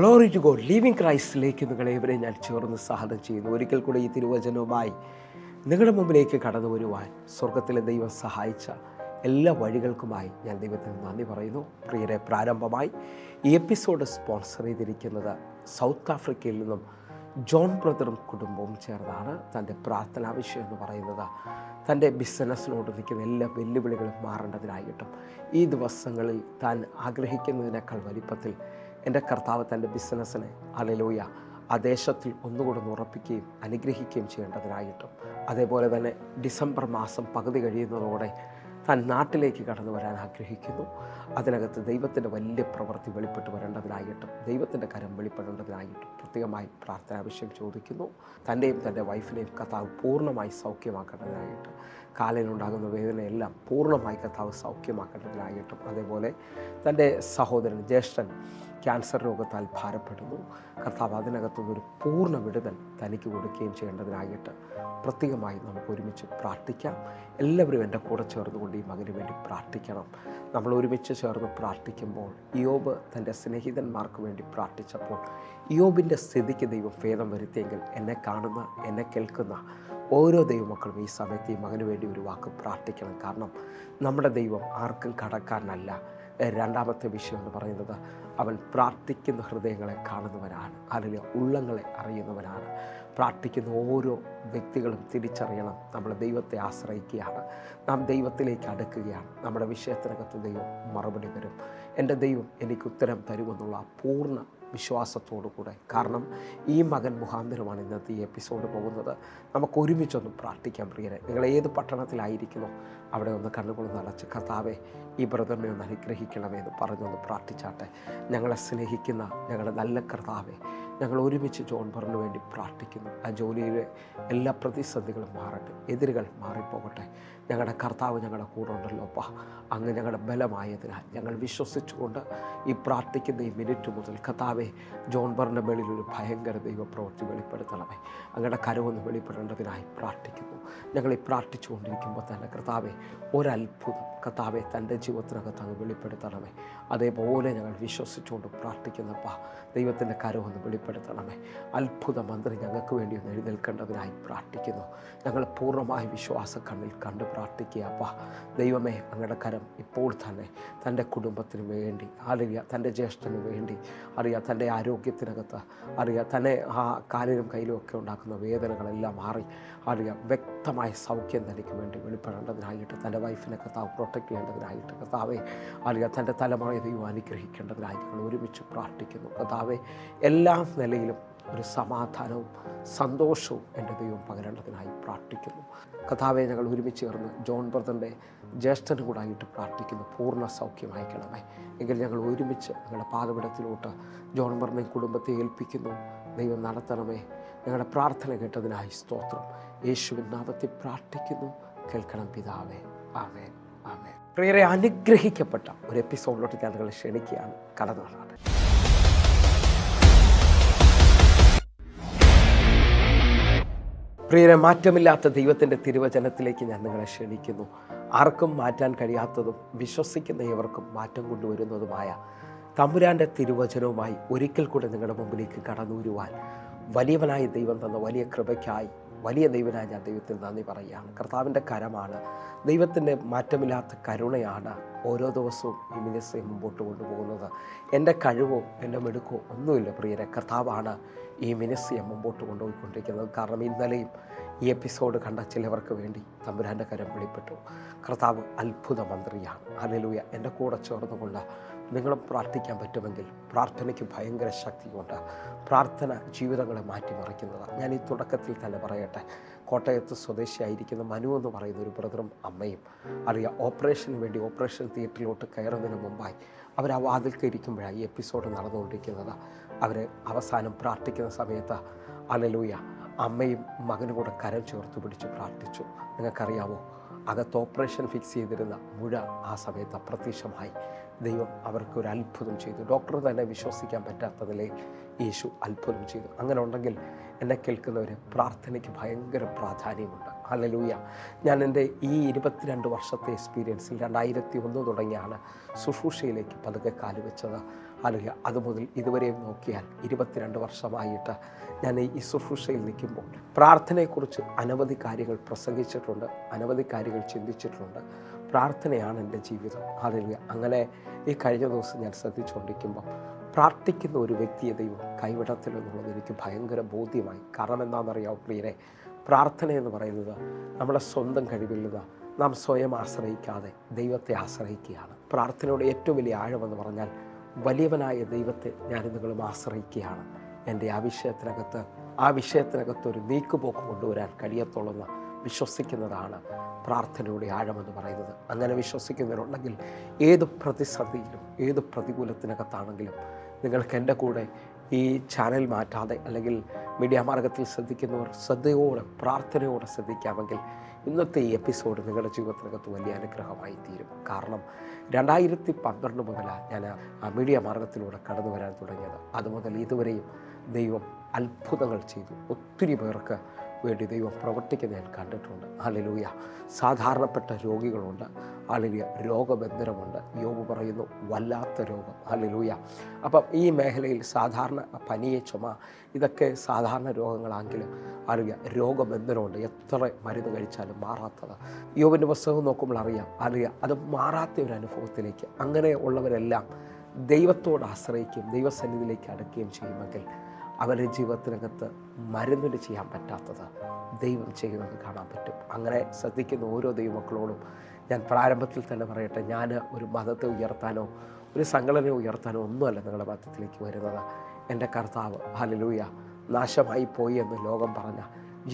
Glory to God. Living ക്രൈസ്റ്റിലേക്ക് നിങ്ങളേവരെ ഞാൻ ചേർന്ന് സ്വാഗതം ചെയ്യുന്നു. ഒരിക്കൽ കൂടെ ഈ തിരുവചനവുമായി നിങ്ങളുടെ മുമ്പിലേക്ക് കടന്നു വരുവാൻ സ്വർഗത്തിലെ ദൈവം സഹായിച്ച എല്ലാ വഴികൾക്കുമായി ഞാൻ ദൈവത്തിന് നന്ദി പറയുന്നു. പ്രിയരെ, പ്രാരംഭമായി ഈ എപ്പിസോഡ് സ്പോൺസർ ചെയ്തിരിക്കുന്നത് സൗത്ത് ആഫ്രിക്കയിൽ നിന്നും ജോൺ ബ്രദറും കുടുംബവും ചേർന്നാണ്. തൻ്റെ പ്രാർത്ഥനാ വിഷയം എന്ന് പറയുന്നത് തൻ്റെ ബിസിനസ്സിനോട് നിൽക്കുന്ന എല്ലാ വെല്ലുവിളികളും മാറേണ്ടതിനായിട്ടും ഈ ദിവസങ്ങളിൽ താൻ ആഗ്രഹിക്കുന്നതിനേക്കാൾ വലിപ്പത്തിൽ എൻ്റെ കർത്താവ് തൻ്റെ ബിസിനസ്സിനെ ഹല്ലേലൂയ ആ ദേശത്തിൽ ഒന്നുകൂടെ ഉറപ്പിക്കുകയും അനുഗ്രഹിക്കുകയും ചെയ്യേണ്ടതിനായിട്ടും, അതേപോലെ തന്നെ ഡിസംബർ മാസം പകുതി കഴിയുന്നതോടെ താൻ നാട്ടിലേക്ക് കടന്നു വരാൻ ആഗ്രഹിക്കുന്നു. അതിനകത്ത് ദൈവത്തിൻ്റെ വലിയ പ്രവൃത്തി വെളിപ്പെട്ട് വരേണ്ടതിനായിട്ടും ദൈവത്തിൻ്റെ കരം വെളിപ്പെടേണ്ടതിനായിട്ടും പ്രത്യേകമായി പ്രാർത്ഥനാവിഷയം ചോദിക്കുന്നു. തൻ്റെയും തൻ്റെ വൈഫിനെയും കർത്താവ് പൂർണ്ണമായി സൗഖ്യമാക്കേണ്ടതിനായിട്ട്, കാലിനുണ്ടാകുന്ന വേദനയെല്ലാം പൂർണ്ണമായി കർത്താവ് സൗഖ്യമാക്കേണ്ടതിനായിട്ടും, അതേപോലെ തൻ്റെ സഹോദരൻ ജ്യേഷ്ഠൻ ക്യാൻസർ രോഗത്താൽ ഭാരപ്പെടുന്നു. കർത്താവ് അതിനകത്തുനിന്നൊരു പൂർണ്ണ വിടുതൽ തനിക്ക് കൊടുക്കുകയും ചെയ്യേണ്ടതിനായിട്ട് പ്രത്യേകമായി നമുക്ക് ഒരുമിച്ച് പ്രാർത്ഥിക്കാം. എല്ലാവരും എൻ്റെ കൂടെ ചേർന്നുകൊണ്ട് ഈ മകന് വേണ്ടി പ്രാർത്ഥിക്കണം. നമ്മൾ ഒരുമിച്ച് ചേർന്ന് പ്രാർത്ഥിക്കുമ്പോൾ ഇയ്യോബ് തൻ്റെ സ്നേഹിതന്മാർക്ക് വേണ്ടി പ്രാർത്ഥിച്ചപ്പോൾ ഇയ്യോബിൻ്റെ സ്ഥിതിക്ക് ദൈവം ഭേദം വരുത്തിയെങ്കിൽ എന്നെ കാണുന്ന, എന്നെ കേൾക്കുന്ന ഓരോ ദൈവമക്കളും ഈ സമയത്ത് ഈ മകന് വേണ്ടി ഒരു വാക്ക് പ്രാർത്ഥിക്കണം. കാരണം നമ്മുടെ ദൈവം ആർക്കും കടക്കാരനല്ല. രണ്ടാമത്തെ വിഷയം എന്ന് പറയുന്നത് അവൻ പ്രാർത്ഥിക്കുന്ന ഹൃദയങ്ങളെ കാണുന്നവനാണ്, അല്ലെങ്കിൽ ഉള്ളങ്ങളെ അറിയുന്നവനാണ്. പ്രാർത്ഥിക്കുന്ന ഓരോ വ്യക്തികളും തിരിച്ചറിയണം, നമ്മൾ ദൈവത്തെ ആശ്രയിക്കുകയാണ്, നാം ദൈവത്തിലേക്ക് അടുക്കുകയാണ്. നമ്മുടെ വിഷയത്തിനകത്ത് ദൈവം മറുപടി തരും. എൻ്റെ ദൈവം എനിക്ക് ഉത്തരം തരുമെന്നുള്ള പൂർണ്ണ വിശ്വാസത്തോടു കൂടെ. കാരണം ഈ മകൻ മുഖാന്തരമാണ് ഇന്നത്തെ ഈ എപ്പിസോഡ് പോകുന്നത്. നമുക്ക് ഒരുമിച്ചൊന്ന് പ്രാർത്ഥിക്കാം. പ്രിയരെ, നിങ്ങൾ ഏത് പട്ടണത്തിലായിരിക്കുന്നോ അവിടെ ഒന്ന് കണ്ണുകൊണ്ട് നടച്ച് കർത്താവെ ഈ ബ്രദറിനെ ഒന്ന് അനുഗ്രഹിക്കണമെന്ന് പറഞ്ഞൊന്ന് പ്രാർത്ഥിച്ചാട്ടെ. ഞങ്ങളെ സ്നേഹിക്കുന്ന ഞങ്ങളുടെ നല്ല കർത്താവെ, ഞങ്ങൾ ഒരുമിച്ച് ജോൺ ബ്രദറിന് വേണ്ടി പ്രാർത്ഥിക്കുന്നു. ആ ജോലിയിലെ എല്ലാ പ്രതിസന്ധികളും മാറട്ടെ, എതിരുകൾ മാറിപ്പോകട്ടെ. ഞങ്ങളുടെ കർത്താവ് ഞങ്ങളുടെ കൂടെ ഉണ്ടല്ലോ അപ്പാ. അങ്ങ് ഞങ്ങളുടെ ബലമായതിനാൽ ഞങ്ങൾ വിശ്വസിച്ചുകൊണ്ട് ഈ പ്രാർത്ഥിക്കുന്ന ഈ മിനിറ്റ് മുതൽ കർത്താവെ ജോൺ ബ്രദറിൻ്റെ മേളിൽ ഒരു ഭയങ്കര ദൈവപ്രവൃത്തി വെളിപ്പെടുത്തണമേ. അങ്ങയുടെ കരവൊന്ന് വെളിപ്പെടേണ്ടതിനായി പ്രാർത്ഥിക്കുന്നു. ഞങ്ങൾ ഈ പ്രാർത്ഥിച്ചുകൊണ്ടിരിക്കുമ്പോൾ തന്നെ കർത്താവെ ഒരത്ഭുതം കർത്താവെ തൻ്റെ ജീവിതത്തിനകത്ത് അങ്ങ് വെളിപ്പെടുത്തണമേ. അതേപോലെ ഞങ്ങൾ വിശ്വസിച്ചുകൊണ്ട് പ്രാർത്ഥിക്കുന്നപ്പാ, ദൈവത്തിൻ്റെ കരവൊന്ന് വെളിപ്പെടുത്തണമേ. അത്ഭുത മന്ത്രി ഞങ്ങൾക്ക് വേണ്ടി ഒന്ന് എഴുന്നേൽക്കേണ്ടതിനായി പ്രാർത്ഥിക്കുന്നു. ഞങ്ങൾ പൂർണ്ണമായ വിശ്വാസ കണ്ണിൽ കണ്ട് പ്രാർത്ഥിക്കുക അപ്പാ. ദൈവമേ, അങ്ങയുടെ കരം ഇപ്പോൾ തന്നെ തൻ്റെ കുടുംബത്തിന് വേണ്ടി അറിയുക, തൻ്റെ ജ്യേഷ്ഠന് വേണ്ടി അറിയുക, തൻ്റെ ആരോഗ്യത്തിനകത്ത് അറിയുക, തന്നെ ആ കാലിലും കയ്യിലും ഒക്കെ ഉണ്ടാക്കുന്ന വേദനകളെല്ലാം മാറി അറിയുക, വ്യക്തമായ സൗഖ്യം തനിക്ക് വേണ്ടി വെളിപ്പെടേണ്ടതിനായിട്ട്, തൻ്റെ വൈഫിനെ കർത്താവ് പ്രൊട്ടക്റ്റ് ചെയ്യേണ്ടതിനായിട്ട് കർത്താവെ അറിയുക, തൻ്റെ തലമുറയെ ദൈവം അനുഗ്രഹിക്കേണ്ടതിനായി ഞങ്ങൾ ഒരുമിച്ച് പ്രാർത്ഥിക്കുന്നു. കർത്താവെ എല്ലാ നിലയിലും ഒരു സമാധാനവും സന്തോഷവും എൻ്റെ ദൈവം പകരേണ്ടതിനായി പ്രാർത്ഥിക്കുന്നു. കർത്താവെ, ഞങ്ങൾ ഒരുമിച്ച് ചേർന്ന് ജോൺ ബ്രദറിൻ്റെ ജ്യേഷ്ഠന് കൂടായിട്ട് പ്രാർത്ഥിക്കുന്നു. പൂർണ്ണ സൗഖ്യം അയക്കണമേ. എങ്കിൽ ഞങ്ങൾ ഒരുമിച്ച് ഞങ്ങളുടെ പാതപിടത്തിലോട്ട് ജോൺ ബ്രദറിനെയും കുടുംബത്തെ ഏൽപ്പിക്കുന്നു. ദൈവം നടത്തണമേ. ഞങ്ങളുടെ പ്രാർത്ഥന കേട്ടതിനായി സ്തോത്രം. യേശുവിൻ നാമത്തിൽ പ്രാർത്ഥിക്കുന്നു. കേൾക്കണം പിതാവേ. ആമേൻ, ആമേൻ. പ്രിയരെ, അനുഗ്രഹിക്കപ്പെട്ട ഒരു എപ്പിസോഡിലോട്ട് ഞാൻ നിങ്ങളെ ക്ഷണിക്കുകയാണ്. കടന്നു വന്നാണ്. പ്രിയരെ, മാറ്റമില്ലാത്ത ദൈവത്തിൻ്റെ തിരുവചനത്തിലേക്ക് ഞാൻ നിങ്ങളെ ക്ഷണിക്കുന്നു. ആർക്കും മാറ്റാൻ കഴിയാത്തതും വിശ്വസിക്കുന്ന ഇവർക്കും മാറ്റം കൊണ്ടുവരുന്നതുമായ തമ്പുരാൻ്റെ തിരുവചനവുമായി ഒരിക്കൽ കൂടെ നിങ്ങളുടെ മുമ്പിലേക്ക് കടന്നു വരുവാൻ വലിയവനായ ദൈവം തന്ന വലിയ കൃപയ്ക്കായി, വലിയ ദൈവനായ ഞാൻ ദൈവത്തിന് നന്ദി പറയുകയാണ്. കർത്താവിൻ്റെ കരമാണ്, ദൈവത്തിൻ്റെ മാറ്റമില്ലാത്ത കരുണയാണ് ഓരോ ദിവസവും ഈ മിനിസ്ട്രി മുമ്പോട്ട് കൊണ്ടുപോകുന്നത്. എൻ്റെ കഴിവോ എൻ്റെ മിടുക്കോ ഒന്നുമില്ല പ്രിയരെ, കർത്താവാണ് ഈ മിനിസ്ട്രിയെ മുമ്പോട്ട് കൊണ്ടുപോയിക്കൊണ്ടിരിക്കുന്നത്. കാരണം ഇന്നലെയും ഈ എപ്പിസോഡ് കണ്ട ചിലവർക്ക് വേണ്ടി തമ്പുരാൻ്റെ കരം വെളിപ്പെട്ടു. കർത്താവ് അത്ഭുത മന്ത്രിയാണ്. ഹല്ലേലൂയ. എൻ്റെ കൂടെ ചേർന്നുകൊണ്ട് നിങ്ങളും പ്രാർത്ഥിക്കാൻ പറ്റുമെങ്കിൽ പ്രാർത്ഥനയ്ക്ക് ഭയങ്കര ശക്തിയുണ്ട്. പ്രാർത്ഥന ജീവിതങ്ങളെ മാറ്റിമറിക്കുന്നതാണ്. ഞാൻ ഈ തുടക്കത്തിൽ തന്നെ പറയട്ടെ, കോട്ടയത്ത് സ്വദേശിയായിരിക്കുന്ന മനു എന്ന് പറയുന്ന ഒരു ബ്രദറും അമ്മയും അറിയാം, ഓപ്പറേഷന് വേണ്ടി ഓപ്പറേഷൻ തിയേറ്ററിലോട്ട് കയറുന്നതിന് മുമ്പായി അവർ ആ വാതിൽക്ക് ഇരിക്കുമ്പോഴാണ് ഈ എപ്പിസോഡ് നടന്നുകൊണ്ടിരിക്കുന്നത്. അവർ അവസാനം പ്രാർത്ഥിക്കുന്ന സമയത്ത് ഹല്ലേലൂയ അമ്മയും മകനും കൂടെ കരം ചേർത്ത് പിടിച്ച് പ്രാർത്ഥിച്ചു. നിങ്ങൾക്കറിയാമോ, അകത്ത് ഓപ്പറേഷൻ ഫിക്സ് ചെയ്തിരുന്ന മുഴ ആ സമയത്ത് അപ്രത്യക്ഷമായി. ദൈവം അവർക്കൊരു അത്ഭുതം ചെയ്തു. ഡോക്ടർ തന്നെ വിശ്വസിക്കാൻ പറ്റാത്ത നിലയിൽ യേശു അത്ഭുതം ചെയ്തു. അങ്ങനെ ഉണ്ടെങ്കിൽ എന്നെ കേൾക്കുന്നവർ പ്രാർത്ഥനയ്ക്ക് ഭയങ്കര പ്രാധാന്യമുണ്ട്. ഹല്ലേലൂയ. ഞാൻ എൻ്റെ ഈ 22 വർഷത്തെ എക്സ്പീരിയൻസിൽ 2001 തുടങ്ങിയാണ് ശുശ്രൂഷയിലേക്ക് പതുക്കെ കാലുവെച്ചത്. ഹല്ലേലൂയ. അതുമുതൽ ഇതുവരെയും നോക്കിയാൽ 22 വർഷമായിട്ട് ഞാൻ ഈ ശുശ്രൂഷയിൽ നിൽക്കുമ്പോൾ പ്രാർത്ഥനയെക്കുറിച്ച് അനവധി കാര്യങ്ങൾ പ്രസംഗിച്ചിട്ടുണ്ട്, അനവധി കാര്യങ്ങൾ ചിന്തിച്ചിട്ടുണ്ട്. പ്രാർത്ഥനയാണ് എൻ്റെ ജീവിതം. ഹല്ലേലൂയ. അങ്ങനെ ഈ കഴിഞ്ഞ ദിവസം ഞാൻ ശ്രദ്ധിച്ചുകൊണ്ടിരിക്കുമ്പോൾ പ്രാർത്ഥിക്കുന്ന ഒരു വ്യക്തിയെ ദൈവം കൈവിടത്തില്ലെന്നുള്ളത് എനിക്ക് ഭയങ്കര ബോധ്യമായി. കാരണം എന്താണെന്നറിയാമോ പ്രിയരെ, പ്രാർത്ഥന എന്ന് പറയുന്നത് നമ്മുടെ സ്വന്തം കഴിവിൽ നിന്ന് നാം സ്വയം ആശ്രയിക്കാതെ ദൈവത്തെ ആശ്രയിക്കുകയാണ്. പ്രാർത്ഥനയുടെ ഏറ്റവും വലിയ ആഴമെന്ന് പറഞ്ഞാൽ വലിയവനായ ദൈവത്തെ ഞാൻ നിങ്ങളും ആശ്രയിക്കുകയാണ്. എൻ്റെ ആ വിഷയത്തിനകത്ത് ഒരു നീക്കുപോക്ക് കൊണ്ടുവരാൻ കഴിയത്തുള്ളെന്ന് വിശ്വസിക്കുന്നതാണ് പ്രാർത്ഥനയുടെ ആഴമെന്ന് പറയുന്നത്. അങ്ങനെ വിശ്വസിക്കുന്നവരുണ്ടെങ്കിൽ ഏത് പ്രതിസന്ധിയിലും ഏത് പ്രതികൂലത്തിനകത്താണെങ്കിലും നിങ്ങൾക്ക് എൻ്റെ കൂടെ ഈ ചാനൽ മാറ്റാതെ അല്ലെങ്കിൽ മീഡിയ മാർഗത്തിൽ ശ്രദ്ധിക്കുന്നവർ ശ്രദ്ധയോടെ പ്രാർത്ഥനയോടെ ശ്രദ്ധിക്കാമെങ്കിൽ ഇന്നത്തെ ഈ എപ്പിസോഡ് നിങ്ങളുടെ ജീവിതത്തിനകത്ത് വലിയ അനുഗ്രഹമായി തീരും. കാരണം 2012 മുതലാണ് ഞാൻ മീഡിയ മാർഗത്തിലൂടെ കടന്നു വരാൻ തുടങ്ങിയത്. അതുമുതൽ ഇതുവരെയും ദൈവം അത്ഭുതങ്ങൾ ചെയ്തു. ഒത്തിരി പേർക്ക് വേണ്ടി ദൈവം പ്രവർത്തിക്കുന്ന ഞാൻ കണ്ടിട്ടുണ്ട്. ഹല്ലേലൂയ. സാധാരണപ്പെട്ട രോഗികളുണ്ട്. ഹല്ലേലൂയ. രോഗബന്ധനമുണ്ട്. യോബ് പറയുന്നു വല്ലാത്ത രോഗം. ഹല്ലേലൂയ. അപ്പം ഈ മേഖലയിൽ സാധാരണ പനിയെ ചുമ ഇതൊക്കെ സാധാരണ രോഗങ്ങളാണെങ്കിലും ഹല്ലേലൂയ രോഗബന്ധനമുണ്ട്. എത്ര മരുന്ന് കഴിച്ചാലും മാറാത്തത്. യോബിൻ്റെ പുസ്തകം നോക്കുമ്പോൾ അറിയാം. ഹല്ലേലൂയ. അത് മാറാത്ത ഒരു അനുഭവത്തിലേക്ക് അങ്ങനെ ഉള്ളവരെല്ലാം ദൈവത്തോട് ആശ്രയിക്കുകയും ദൈവസന്നിധിയിലേക്ക് അടുക്കുകയും ചെയ്യുമെങ്കിൽ അവരുടെ ജീവിതത്തിനകത്ത് മരുന്നിന് ചെയ്യാൻ പറ്റാത്തത് ദൈവം ചെയ്യുന്നത് കാണാൻ പറ്റും. അങ്ങനെ ശ്രദ്ധിക്കുന്ന ഓരോ ദൈവമക്കളോടും ഞാൻ പ്രാരംഭത്തിൽ തന്നെ പറയട്ടെ, ഞാൻ ഒരു മതത്തെ ഉയർത്താനോ ഒരു സംഘടനയെ ഉയർത്താനോ ഒന്നുമല്ല നിങ്ങളുടെ മതത്തിലേക്ക് വരുന്നത്. എൻ്റെ കർത്താവ് ഹല്ലേലൂയ നാശമായി പോയി എന്ന് ലോകം പറഞ്ഞ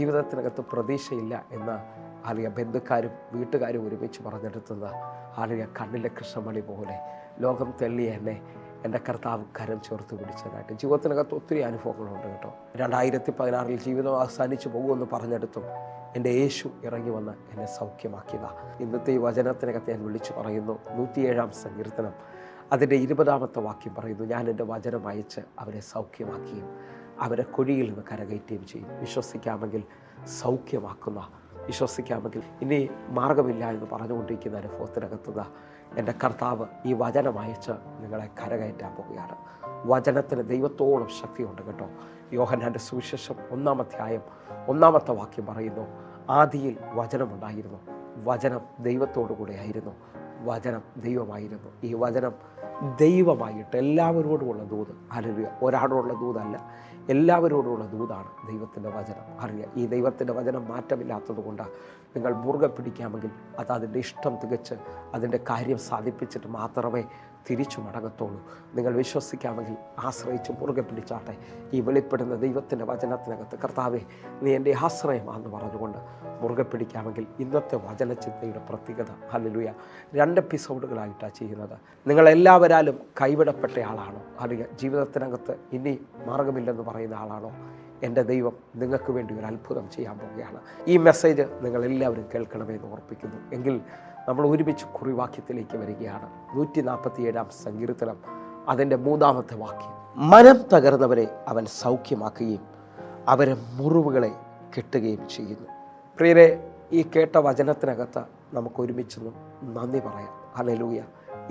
ജീവിതത്തിനകത്ത് പ്രതീക്ഷയില്ല എന്ന് ഹല്ലേലൂയ ബന്ധുക്കാരും വീട്ടുകാരും ഒരുമിച്ച് പറഞ്ഞെടുത്തുന്നത് ഹല്ലേലൂയ കണ്ണിലെ കൃഷ്ണമണി പോലെ ലോകം തെള്ളിയ എന്നെ എൻ്റെ കർത്താവ് കരം ചേർത്ത് പിടിച്ചതായിട്ട് ജീവിതത്തിനകത്ത് ഒത്തിരി അനുഭവങ്ങളുണ്ട് കേട്ടോ. 2016 ജീവിതം അവസാനിച്ചു പോകുമെന്ന് പറഞ്ഞെടുത്തും എൻ്റെ യേശു ഇറങ്ങി വന്ന് എന്നെ സൗഖ്യമാക്കിയതാണ്. ഇന്നത്തെ ഈ വചനത്തിനകത്ത് ഞാൻ വിളിച്ചു പറയുന്നു 107 സങ്കീർത്തനം അതിൻ്റെ 20 വാക്യം പറയുന്നു, ഞാൻ എൻ്റെ വചനം അയച്ച് അവരെ സൗഖ്യമാക്കിയും അവരെ കുഴിയിൽ നിന്ന് കരകയറ്റുകയും ചെയ്യും. വിശ്വസിക്കാമെങ്കിൽ സൗഖ്യമാക്കുന്ന, വിശ്വസിക്കാമെങ്കിൽ ഇനി മാർഗമില്ല എന്ന് പറഞ്ഞുകൊണ്ടിരിക്കുന്ന അനുഭവത്തിനകത്തുന്ന എൻ്റെ കർത്താവ് ഈ വചനം അയച്ച് നിങ്ങളെ കരകയറ്റാൻ പോവുകയാണ്. വചനത്തിന് ദൈവത്തോളം ശക്തിയുണ്ട് കേട്ടോ. യോഹന്നാൻ്റെ സുവിശേഷം 1-ാം അധ്യായം 1-ാമത്തെ വാക്യം പറയുന്നു, ആദിയിൽ വചനമുണ്ടായിരുന്നു, വചനം ദൈവത്തോടു കൂടെ ആയിരുന്നു, വചനം ദൈവമായിരുന്നു. ഈ വചനം ദൈവമായിട്ട് എല്ലാവരോടുമുള്ള ദൂത്. ഹല്ലേലൂയ. ഒരാളോടുള്ള ദൂതല്ല, എല്ലാവരോടുമുള്ള ദൂതാണ് ദൈവത്തിൻ്റെ വചനം. അറിയുക, ഈ ദൈവത്തിൻ്റെ വചനം മാറ്റമില്ലാത്തത് കൊണ്ട് നിങ്ങൾ മുറുകെ പിടിക്കാമെങ്കിൽ അത് അതിൻ്റെ ഇഷ്ടം തികച്ച് അതിൻ്റെ കാര്യം സാധിപ്പിച്ചിട്ട് മാത്രമേ തിരിച്ചു മടങ്ങത്തുള്ളൂ. നിങ്ങൾ വിശ്വസിക്കാമെങ്കിൽ ആശ്രയിച്ച് മുറുകെ പിടിച്ചാട്ടെ. ഈ വെളിപ്പെടുന്ന ദൈവത്തിൻ്റെ വചനത്തിനകത്ത് കർത്താവേ നീ എൻ്റെ ആശ്രയമാണെന്ന് പറഞ്ഞുകൊണ്ട് മുറുകെ പിടിക്കാമെങ്കിൽ ഇന്നത്തെ വചനചിന്തയുടെ പ്രത്യേകത ഹല്ലേലൂയ 2 എപ്പിസോഡുകളായിട്ടാണ് ചെയ്യുന്നത്. നിങ്ങളെല്ലാവരാലും കൈവിടപ്പെട്ട ആളാണോ, അല്ലെങ്കിൽ ജീവിതത്തിനകത്ത് ഇനി മാർഗമില്ലെന്ന് പറയുന്ന ആളാണോ? എൻ്റെ ദൈവം നിങ്ങൾക്ക് വേണ്ടി ഒരു അത്ഭുതം ചെയ്യാൻ പോവുകയാണ്. ഈ മെസ്സേജ് നിങ്ങളെല്ലാവരും കേൾക്കണമെന്ന് ഓർപ്പിക്കുന്നു. എങ്കിൽ നമ്മൾ ഒരുമിച്ച് കുറിവാക്യത്തിലേക്ക് വരികയാണ്. 147 സങ്കീർത്തനം അതിൻ്റെ 3-ാമത്തെ വാക്യം, മനം തകർന്നവരെ അവൻ സൗഖ്യമാക്കുകയും അവരെ മുറിവുകളെ കെട്ടുകയും ചെയ്യുന്നു. പ്രിയരെ, ഈ കേട്ട വചനത്തിനകത്ത് നമുക്ക് ഒരുമിച്ചൊന്ന് നന്ദി പറയാം. ഹല്ലേലൂയ.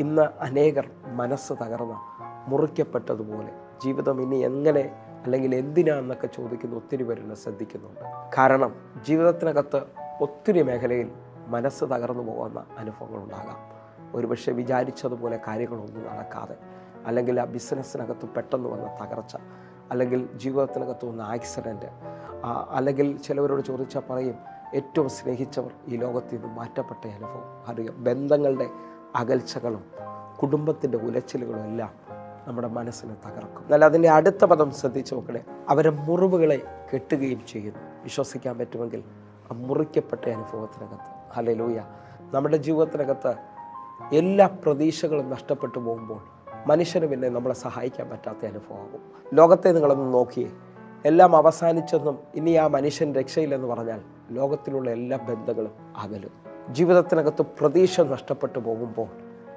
ഇന്ന് അനേകർ മനസ്സ് തകർന്ന മുറിക്കപ്പെട്ടതുപോലെ ജീവിതം ഇനി എങ്ങനെ അല്ലെങ്കിൽ എന്തിനാന്നൊക്കെ ചോദിക്കുന്ന ഒത്തിരി പേരെന്നെ ശ്രദ്ധിക്കുന്നുണ്ട്. കാരണം ജീവിതത്തിനകത്ത് ഒത്തിരി മേഖലയിൽ മനസ്സ് തകർന്നു പോകുന്ന അനുഭവങ്ങളുണ്ടാകാം. ഒരുപക്ഷെ വിചാരിച്ചതുപോലെ കാര്യങ്ങളൊന്നും നടക്കാതെ, അല്ലെങ്കിൽ ആ ബിസിനസ്സിനകത്ത് പെട്ടെന്ന് വന്ന തകർച്ച, അല്ലെങ്കിൽ ജീവിതത്തിനകത്ത് വന്ന ആക്സിഡൻറ്റ്, അല്ലെങ്കിൽ ചിലവരോട് ചോദിച്ചാൽ പറയും ഏറ്റവും സ്നേഹിച്ചവർ ഈ ലോകത്തിൽ നിന്ന് മാറ്റപ്പെട്ട അനുഭവം. അറിയാം, ബന്ധങ്ങളുടെ അകൽച്ചകളും കുടുംബത്തിൻ്റെ ഉലച്ചിലുകളും എല്ലാം നമ്മുടെ മനസ്സിനെ തകർക്കും. എന്നാൽ അതിൻ്റെ അടുത്ത പദം ശ്രദ്ധിച്ച് നോക്കണേ, അവരെ മുറിവുകളെ കെട്ടുകയും ചെയ്യുന്നു. വിശ്വസിക്കാൻ പറ്റുമെങ്കിൽ ആ മുറിക്കപ്പെട്ട അനുഭവത്തിനകത്ത് ഹല്ലേലൂയ നമ്മുടെ ജീവിതത്തിനകത്ത് എല്ലാ പ്രതീക്ഷകളും നഷ്ടപ്പെട്ടു പോകുമ്പോൾ മനുഷ്യന് പിന്നെ നമ്മളെ സഹായിക്കാൻ പറ്റാത്ത അനുഭവമാകും. ലോകത്തെ നിങ്ങളൊന്ന് നോക്കിയേ, എല്ലാം അവസാനിച്ചെന്നും ഇനി ആ മനുഷ്യൻ രക്ഷയില്ലെന്ന് പറഞ്ഞാൽ ലോകത്തിലുള്ള എല്ലാ ബന്ധങ്ങളും അകലും. ജീവിതത്തിനകത്ത് പ്രതീക്ഷ നഷ്ടപ്പെട്ടു പോകുമ്പോൾ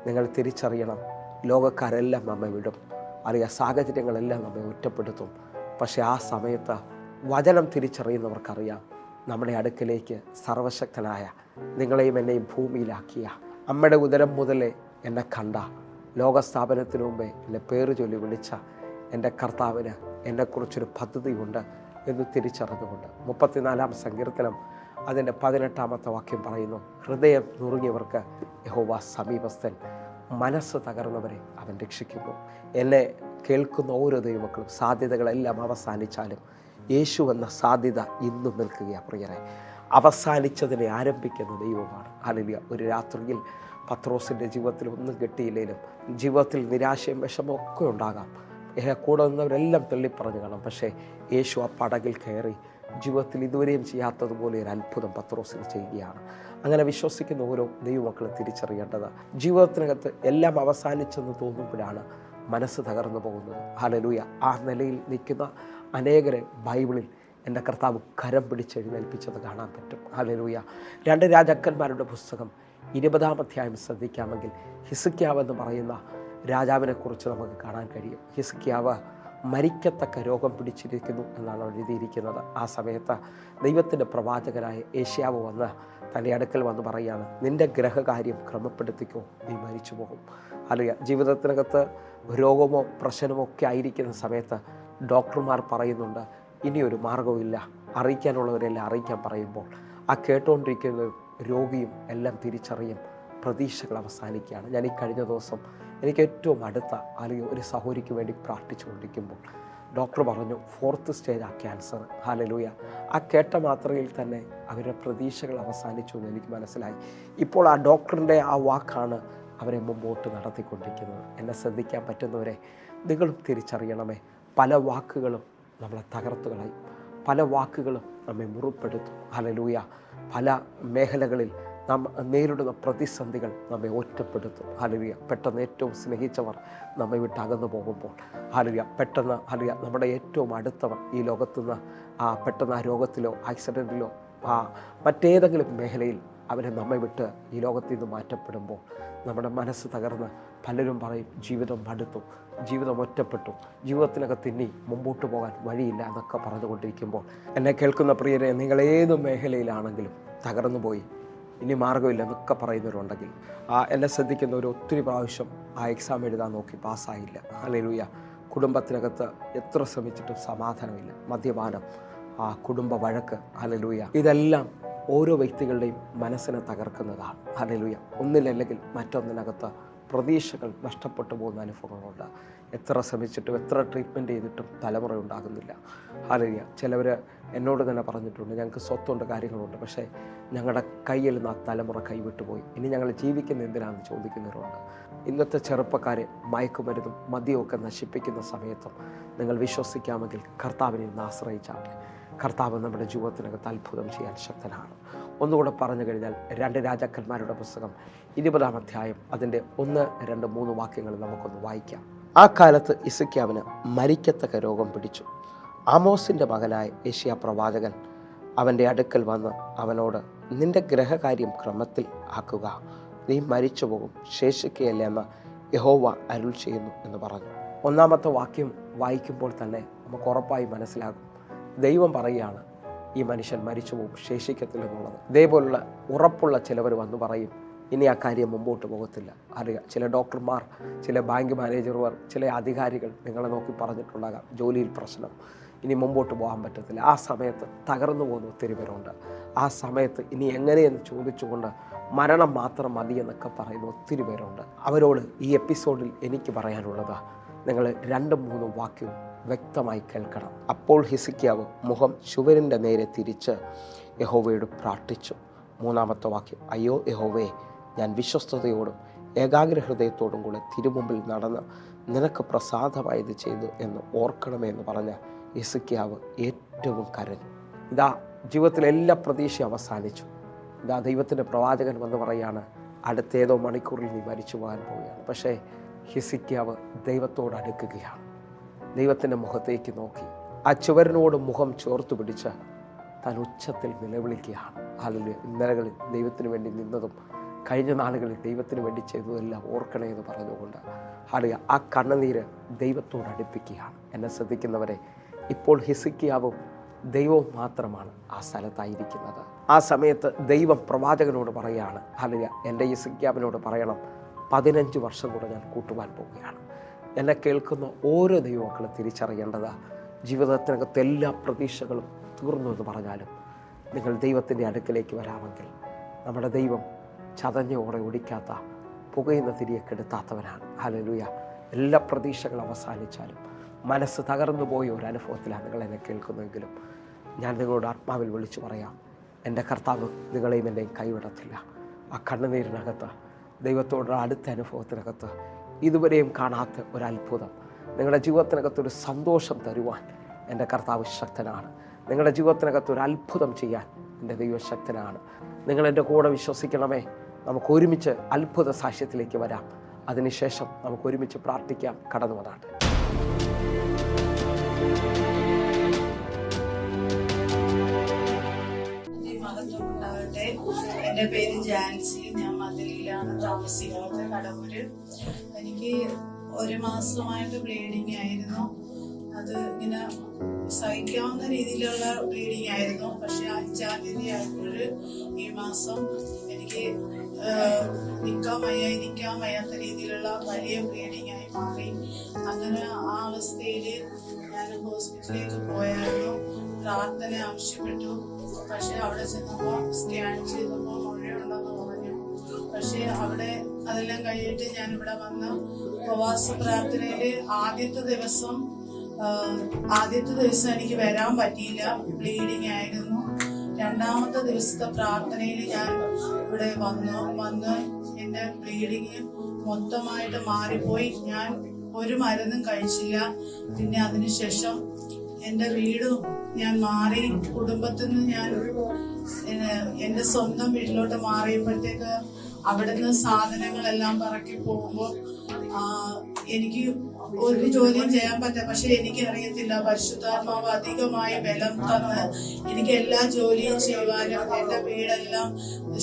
നിങ്ങൾ തിരിച്ചറിയണം, ലോകക്കാരെല്ലാം നമ്മെ വിടും, അറിയാം, സാഹചര്യങ്ങളെല്ലാം നമ്മെ ഒറ്റപ്പെടുത്തും. പക്ഷേ ആ സമയത്ത് വചനം തിരിച്ചറിയുന്നവർക്കറിയാം നമ്മുടെ അടുക്കലേക്ക് സർവശക്തനായ നിങ്ങളെയും എന്നെയും ഭൂമിയിലാക്കിയ അമ്മയുടെ ഉദരം മുതലേ എന്നെ കണ്ട ലോകസ്ഥാപനത്തിനു മുമ്പേ എന്നെ പേര് ചൊല്ലി വിളിച്ച എൻ്റെ കർത്താവിന് എന്നെക്കുറിച്ചൊരു പദ്ധതിയുണ്ട് എന്ന് തിരിച്ചറിഞ്ഞുകൊണ്ട് 34-ാം സങ്കീർത്തനം അതിൻ്റെ 18-ാമത്തെ വാക്യം പറയുന്നു, ഹൃദയം നുറുങ്ങിയവർക്ക് യഹോവ സമീപസ്ഥൻ, മനസ്സ് തകർന്നവരെ അവൻ രക്ഷിക്കുന്നു. എന്നെ കേൾക്കുന്ന ഓരോ ദൈവമക്കളും സാധ്യതകളെല്ലാം അവസാനിച്ചാലും യേശു എന്ന സാധ്യത ഇന്നും നിൽക്കുകയാണ് പ്രിയരെ. അവസാനിച്ചതിനെ ആരംഭിക്കുന്ന ദൈവമാണ്. ഹല്ലേലൂയ. ഒരു രാത്രിയിൽ പത്രോസിൻ്റെ ജീവിതത്തിൽ ഒന്നും കിട്ടിയില്ലെങ്കിലും ജീവിതത്തിൽ നിരാശയും വിഷമവും ഒക്കെ ഉണ്ടാകാം. കൂടെ നിന്നവരെല്ലാം തള്ളിപ്പറഞ്ഞു കാണാം. പക്ഷേ യേശു ആ പടകിൽ കയറി ജീവിതത്തിൽ ഇതുവരെയും ചെയ്യാത്തതുപോലെ ഒരു അത്ഭുതം പത്രോസിന് ചെയ്യുകയാണ്. അങ്ങനെ വിശ്വസിക്കുന്ന ഓരോ ദൈവമക്കളും തിരിച്ചറിയേണ്ടത്, ജീവിതത്തിനകത്ത് എല്ലാം അവസാനിച്ചെന്ന് തോന്നുമ്പോഴാണ് മനസ്സ് തകർന്നു പോകുന്നത്. ഹല്ലേലൂയ. ആ നിലയിൽ നിൽക്കുന്ന അനേകരെ ബൈബിളിൽ എൻ്റെ കർത്താവ് കരം പിടിച്ചെഴുന്നേൽപ്പിച്ചത് കാണാൻ പറ്റും. ഹല്ലേലൂയ. 2 രാജാക്കന്മാരുടെ പുസ്തകം 20-ാം അധ്യായം ശ്രദ്ധിക്കാമെങ്കിൽ ഹിസ്കിയാവ് എന്ന് പറയുന്ന രാജാവിനെക്കുറിച്ച് നമുക്ക് കാണാൻ കഴിയും. ഹിസ്കിയാവ് മരിക്കത്തക്ക രോഗം പിടിച്ചിരിക്കുന്നു എന്നാണ് എഴുതിയിരിക്കുന്നത്. ആ സമയത്ത് ദൈവത്തിൻ്റെ പ്രവാചകനായ ഏഷ്യാവ് വന്ന് തൻ്റെ അടുക്കൽ വന്ന് പറയുകയാണ്, നിൻ്റെ ഗ്രഹകാര്യം ക്രമപ്പെടുത്തിക്കോ, നീ മരിച്ചു പോകും. അല്ലെങ്കിൽ ജീവിതത്തിനകത്ത് രോഗമോ പ്രശ്നമോ ഒക്കെ ആയിരിക്കുന്ന സമയത്ത് ഡോക്ടർമാർ പറയുന്നുണ്ട് ഇനിയൊരു മാർഗവുമില്ല, അറിയിക്കാനുള്ളവരെല്ലാം അറിയിക്കാൻ പറയുമ്പോൾ ആ കേട്ടുകൊണ്ടിരിക്കുന്ന രോഗിയും എല്ലാം തിരിച്ചറിയും, പ്രതീക്ഷകൾ അവസാനിക്കുകയാണ്. ഞാൻ ഈ കഴിഞ്ഞ ദിവസം എനിക്ക് ഏറ്റവും അടുത്ത അല്ലെങ്കിൽ ഒരു സഹോദരിക്ക് വേണ്ടി പ്രാർത്ഥിച്ചുകൊണ്ടിരിക്കുമ്പോൾ ഡോക്ടർ പറഞ്ഞു 4th സ്റ്റേജ് ക്യാൻസർ. ഹല്ലേലൂയ. ആ കേട്ട മാത്രയിൽ തന്നെ അവരുടെ പ്രതീക്ഷകൾ അവസാനിച്ചു എന്ന് എനിക്ക് മനസ്സിലായി. ഇപ്പോൾ ആ ഡോക്ടറിൻ്റെ ആ വാക്കാണ് അവരെ മുമ്പോട്ട് നടത്തിക്കൊണ്ടിരിക്കുന്നത്. എന്നെ ശ്രദ്ധിക്കാൻ പറ്റുന്നവരെ നിങ്ങളും തിരിച്ചറിയണമേ, പല വാക്കുകളും നമ്മളെ തകർത്തു കളയും, പല വാക്കുകളും നമ്മെ മുറിപ്പെടുത്തും. ഹല്ലേലൂയ. പല മേഖലകളിൽ നാം നേരിടുന്ന പ്രതിസന്ധികൾ നമ്മെ ഒറ്റപ്പെടുത്തും. ഹല്ലേലൂയ. പെട്ടെന്ന് ഏറ്റവും സ്നേഹിച്ചവർ നമ്മെ വിട്ട് അകന്നു പോകുമ്പോൾ, ഹല്ലേലൂയ, പെട്ടെന്ന് ഹല്ലേലൂയ നമ്മുടെ ഏറ്റവും അടുത്തവർ ഈ ലോകത്തുനിന്ന് പെട്ടെന്ന് ആ രോഗത്തിലോ ആക്സിഡൻറ്റിലോ മറ്റേതെങ്കിലും മേഖലയിൽ അവരെ നമ്മെ വിട്ട് ഈ ലോകത്തിൽ നിന്ന് മാറ്റപ്പെടുമ്പോൾ നമ്മുടെ മനസ്സ് തകർന്ന് പലരും പറയും ജീവിതം മടുത്തു, ജീവിതം ഒറ്റപ്പെട്ടു, ജീവിതത്തിനകത്ത് ഇനി മുമ്പോട്ട് പോകാൻ വഴിയില്ല എന്നൊക്കെ പറഞ്ഞുകൊണ്ടിരിക്കുമ്പോൾ എന്നെ കേൾക്കുന്ന പ്രിയരെ, നിങ്ങൾ ഏത് മേഖലയിലാണെങ്കിലും തകർന്നു പോയി ഇനി മാർഗ്ഗമില്ല എന്നൊക്കെ പറയുന്നവരുണ്ടെങ്കിൽ എന്നെ ശ്രദ്ധിക്കുന്നവർ ഒത്തിരി പ്രാവശ്യം ആ എക്സാം എഴുതാൻ നോക്കി പാസ്സായില്ല. ഹല്ലേലൂയ. കുടുംബത്തിനകത്ത് എത്ര ശ്രമിച്ചിട്ടും സമാധാനമില്ല, മദ്യപാനം, കുടുംബ വഴക്ക്, ഹല്ലേലൂയ, ഇതെല്ലാം ഓരോ വ്യക്തികളുടെയും മനസ്സിനെ തകർക്കുന്നതാണ്. ഹല്ലേലൂയ. ഒന്നിലല്ലെങ്കിൽ മറ്റൊന്നിനകത്ത് പ്രതീക്ഷകൾ നഷ്ടപ്പെട്ടു പോകുന്ന അനുഭവങ്ങളുണ്ട്. എത്ര ശ്രമിച്ചിട്ടും എത്ര ട്രീറ്റ്മെൻറ്റ് ചെയ്തിട്ടും തലമുറ ഉണ്ടാകുന്നില്ല. ഹല്ലേലൂയ. ചിലവർ എന്നോട് തന്നെ പറഞ്ഞിട്ടുണ്ട്, ഞങ്ങൾക്ക് സ്വത്തുണ്ട്, കാര്യങ്ങളുണ്ട്, പക്ഷേ ഞങ്ങളുടെ കയ്യിൽ നിന്ന് ആ തലമുറ കൈവിട്ടുപോയി, ഇനി ഞങ്ങൾ ജീവിക്കുന്ന എന്തിനാണെന്ന് ചോദിക്കുന്നവരുണ്ട്. ഇന്നത്തെ ചെറുപ്പക്കാരെ മയക്കുമരുന്നും മദ്യമൊക്കെ നശിപ്പിക്കുന്ന സമയത്തും നിങ്ങൾ വിശ്വസിക്കാമെങ്കിൽ കർത്താവിനെ ഇന്ന് ആശ്രയിച്ചാട്ടെ. കർത്താവ് നമ്മുടെ ജീവിതത്തിനകത്ത് അത്ഭുതം ചെയ്യാൻ ശക്തനാണ്. ഒന്നുകൂടെ പറഞ്ഞു കഴിഞ്ഞാൽ 2 രാജാക്കന്മാരുടെ പുസ്തകം 20-ാം അധ്യായം അതിൻ്റെ 1, 2, 3 വാക്യങ്ങൾ നമുക്കൊന്ന് വായിക്കാം. ആ കാലത്ത് ഹിസ്കിയാവിന് മരിക്കത്തക്ക രോഗം പിടിച്ചു. ആമോസിൻ്റെ മകനായ യെശയ്യാ പ്രവാചകൻ അവൻ്റെ അടുക്കൽ വന്ന് അവനോട്, നിൻ്റെ ഗ്രഹകാര്യം ക്രമത്തിൽ ആക്കുക, നീ മരിച്ചു പോകും, ശേഷിക്കുകയല്ല എന്ന് യഹോവ അരുൾ ചെയ്യുന്നു എന്ന് പറഞ്ഞു. 1-ാമത്തെ വാക്യം വായിക്കുമ്പോൾ തന്നെ നമുക്ക് ഉറപ്പായി മനസ്സിലാകും, ദൈവം പറയുകയാണ് ഈ മനുഷ്യൻ മരിച്ചു പോകും, ശേഷിക്കത്തില്ലെന്നുള്ളത്. ഇതേപോലുള്ള ഉറപ്പുള്ള ചിലവർ വന്ന് പറയും ഇനി ആ കാര്യം മുമ്പോട്ട് പോകത്തില്ല. അറിയാം, ചില ഡോക്ടർമാർ, ചില ബാങ്ക് മാനേജർമാർ, ചില അധികാരികൾ നിങ്ങളെ നോക്കി പറഞ്ഞിട്ടുണ്ടാകാം ജോലിയിൽ പ്രശ്നം, ഇനി മുമ്പോട്ട് പോകാൻ പറ്റത്തില്ല. ആ സമയത്ത് തകർന്നു പോകുന്ന ഒത്തിരി പേരുണ്ട്. ആ സമയത്ത് ഇനി എങ്ങനെയെന്ന് ചോദിച്ചുകൊണ്ട് മരണം മാത്രം മതി എന്നൊക്കെ പറയുന്ന ഒത്തിരി പേരുണ്ട്. അവരോട് ഈ എപ്പിസോഡിൽ എനിക്ക് പറയാനുള്ളത്, നിങ്ങൾ 2-3 വാക്യവും വ്യക്തമായി കേൾക്കണം. അപ്പോൾ ഹിസ്കിയാവ് മുഖം ചുവരിൻ്റെ നേരെ തിരിച്ച് യഹോവയോട് പ്രാർത്ഥിച്ചു. 3-ാമത്തെ വാക്യം, അയ്യോ യഹോവേ, ഞാൻ വിശ്വസ്തയോടും ഏകാഗ്രഹൃദയത്തോടും കൂടെ തിരുമുമ്പിൽ നടന്ന് നിനക്ക് പ്രസാദമായത് ചെയ്തു എന്ന് ഓർക്കണമേ എന്ന് പറഞ്ഞ ഹിസ്കിയാവ് ഏറ്റവും കരഞ്ഞു. ഇതാ ജീവിതത്തിലെ എല്ലാ പ്രതീക്ഷയും അവസാനിച്ചു. ഇതാ ദൈവത്തിൻ്റെ പ്രവാചകൻ വന്ന് പറയാണ്, അടുത്തേതോ മണിക്കൂറിൽ നീ മരിച്ചു പോകാൻ പോവുകയാണ്. പക്ഷേ ഹിസ്കിയാവ് ദൈവത്തോട് അടുക്കുകയാണ്. ദൈവത്തിൻ്റെ മുഖത്തേക്ക് നോക്കി ആ ചുവരിനോട് മുഖം ചേർത്ത് പിടിച്ച് താൻ ഉച്ചത്തിൽ നിലവിളിക്കുകയാണ്. ഹല്ലേലൂയ. ഇന്നലകളിൽ ദൈവത്തിന് വേണ്ടി നിന്നതും കഴിഞ്ഞ നാളുകളിൽ ദൈവത്തിന് വേണ്ടി ചെയ്തതെല്ലാം ഓർക്കണേ എന്ന് പറഞ്ഞുകൊണ്ട് ഹല്ലേലൂയ ആ കണ്ണുനീര് ദൈവത്തോട് അടുപ്പിക്കുകയാണ്. എന്നെ ശ്രദ്ധിക്കുന്നവരെ, ഇപ്പോൾ ഹിസ്കിയാവും ദൈവവും മാത്രമാണ് ആ സ്ഥലത്തായിരിക്കുന്നത്. ആ സമയത്ത് ദൈവം പ്രവാചകനോട് പറയുകയാണ്, ഹല്ലേലൂയ, എൻ്റെ യെഹിസ്കീയാവിനോട് പറയണം, 15 വർഷം കൂടെ ഞാൻ കൂട്ടുവാൻ പോവുകയാണ്. എന്നെ കേൾക്കുന്ന ഓരോ ദൈവമക്കളും തിരിച്ചറിയേണ്ടത്, ജീവിതത്തിനകത്ത് എല്ലാ പ്രതീക്ഷകളും തീർന്നു എന്ന് പറഞ്ഞാലും നിങ്ങൾ ദൈവത്തിൻ്റെ അടുക്കലേക്ക് വരാമെങ്കിൽ നമ്മുടെ ദൈവം ചതഞ്ഞോടെ ഒടിക്കാത്ത, പുകയുന്ന തിരിയെ കെടുത്താത്തവനാണ്. ഹല്ലേലൂയ. എല്ലാ പ്രതീക്ഷകളും അവസാനിച്ചാലും മനസ്സ് തകർന്നു പോയ ഒരു അനുഭവത്തിലാണ് നിങ്ങൾ എന്നെ കേൾക്കുന്നെങ്കിലും ഞാൻ നിങ്ങളോട് ആത്മാവിൽ വിളിച്ചു പറയാം, എൻ്റെ കർത്താവ് നിങ്ങളെയും എന്നെയും കൈവിടത്തില്ല. ആ കണ്ണുനീരിനകത്ത്, ദൈവത്തോടുള്ള അടുത്ത അനുഭവത്തിനകത്ത് ഇതുവരെയും കാണാത്ത ഒരത്ഭുതം, നിങ്ങളുടെ ജീവിതത്തിനകത്തൊരു സന്തോഷം തരുവാൻ എൻ്റെ കർത്താവ് ശക്തനാണ്. നിങ്ങളുടെ ജീവിതത്തിനകത്ത് ഒരു അത്ഭുതം ചെയ്യാൻ എൻ്റെ ദൈവം ശക്തനാണ്. നിങ്ങൾ എൻ്റെ കൂടെ വിശ്വസിക്കണമേ. നമുക്ക് ഒരുമിച്ച് അത്ഭുത സാക്ഷ്യത്തിലേക്ക് വരാം. അതിനുശേഷം നമുക്ക് ഒരുമിച്ച് പ്രാർത്ഥിക്കാം. കടന്നു വന്നാട്ടെ. എൻ്റെ പേര് ജാൻസി. ഞാൻ മധുരയിലാണ് താമസിക്കുന്നത്, കടവൂര്. എനിക്ക് 1 മാസമായിട്ട് ബ്ലീഡിങ് ആയിരുന്നു. അത് ഇങ്ങനെ സഹിക്കാവുന്ന രീതിയിലുള്ള ബ്ലീഡിങ് ആയിരുന്നു. പക്ഷെ 5-ാം തീയതി ആയപ്പോൾ ഈ മാസം എനിക്ക് നിൽക്കാൻ വയ്യാത്ത രീതിയിലുള്ള വലിയ ബ്ലീഡിങ് ആയി മാറി. അങ്ങനെ ആ അവസ്ഥയിൽ ഞാൻ ഹോസ്പിറ്റലിലേക്ക് പോയായിരുന്നു, പ്രാർത്ഥന ആവശ്യപ്പെട്ടു. പക്ഷെ അവിടെ ചെന്നപ്പോൾ സ്കാൻ ചെയ്തപ്പോൾ മുഴയുണ്ടെന്ന് പറഞ്ഞു. പക്ഷെ അവിടെ അതെല്ലാം കഴിഞ്ഞിട്ട് ഞാൻ ഇവിടെ വന്ന് ഉപവാസ പ്രാർത്ഥനയില് ആദ്യത്തെ ദിവസം എനിക്ക് വരാൻ പറ്റിയില്ല, ബ്ലീഡിങ് ആയിരുന്നു. 2ാമത്തെ ദിവസത്തെ പ്രാർത്ഥനയിൽ ഞാൻ ഇവിടെ വന്ന് എൻ്റെ ബ്ലീഡിങ് മൊത്തമായിട്ട് മാറിപ്പോയി. ഞാൻ ഒരു മരുന്നും കഴിച്ചില്ല. പിന്നെ അതിനുശേഷം എൻ്റെ വീട് ഞാൻ മാറി, കുടുംബത്തിൽ നിന്ന് ഞാൻ എൻ്റെ സ്വന്തം വീട്ടിലോട്ട് മാറിയപ്പോഴത്തേക്ക് അവിടുന്ന് സാധനങ്ങളെല്ലാം പറക്കി പോകുമ്പോൾ എനിക്ക് ഒരു ജോലിയും ചെയ്യാൻ പറ്റില്ല. പക്ഷെ എനിക്കറിയത്തില്ല, പരിശുദ്ധാത്മാവ് അധികമായി ബലം തന്ന് എനിക്ക് എല്ലാ ജോലിയും ചെയ്യുവാനും എൻ്റെ വീടെല്ലാം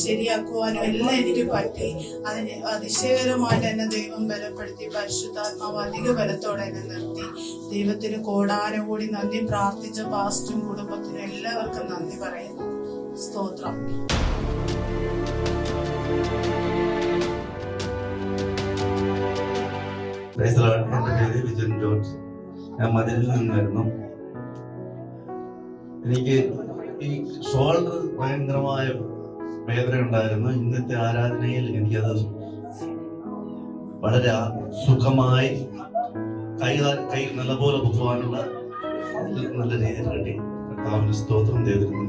ശരിയാക്കുവാനും എല്ലാം എനിക്ക് പറ്റി. അതിന് അതിശയകരമായിട്ട് എന്നെ ദൈവം ബലപ്പെടുത്തി. പരിശുദ്ധാത്മാവ് അധിക ബലത്തോടെ എന്നെ നിർത്തി. ദൈവത്തിന് കോടാനുകൂടി നന്ദി. പ്രാർത്ഥിച്ച പാസ്റ്റും കുടുംബത്തിനും എല്ലാവർക്കും നന്ദി പറയുന്നു. സ്തോത്രം. എൻ്റെ പേര് വിജയൻ ജോർജ്. ഞാൻ മധുരയിൽ നിന്നായിരുന്നു. എനിക്ക് ഈ ഷോൾഡർ ഭയങ്കരമായ വേദന ഉണ്ടായിരുന്നു. ഇന്നത്തെ ആരാധനയിൽ എനിക്കത് വളരെ സുഖമായി കൈ നല്ലപോലെ പൊക്കുവാനുള്ള നല്ല രീതിയിൽ കിട്ടി. കർത്താവിന് സ്തോത്രം ചെയ്തിരുന്നു.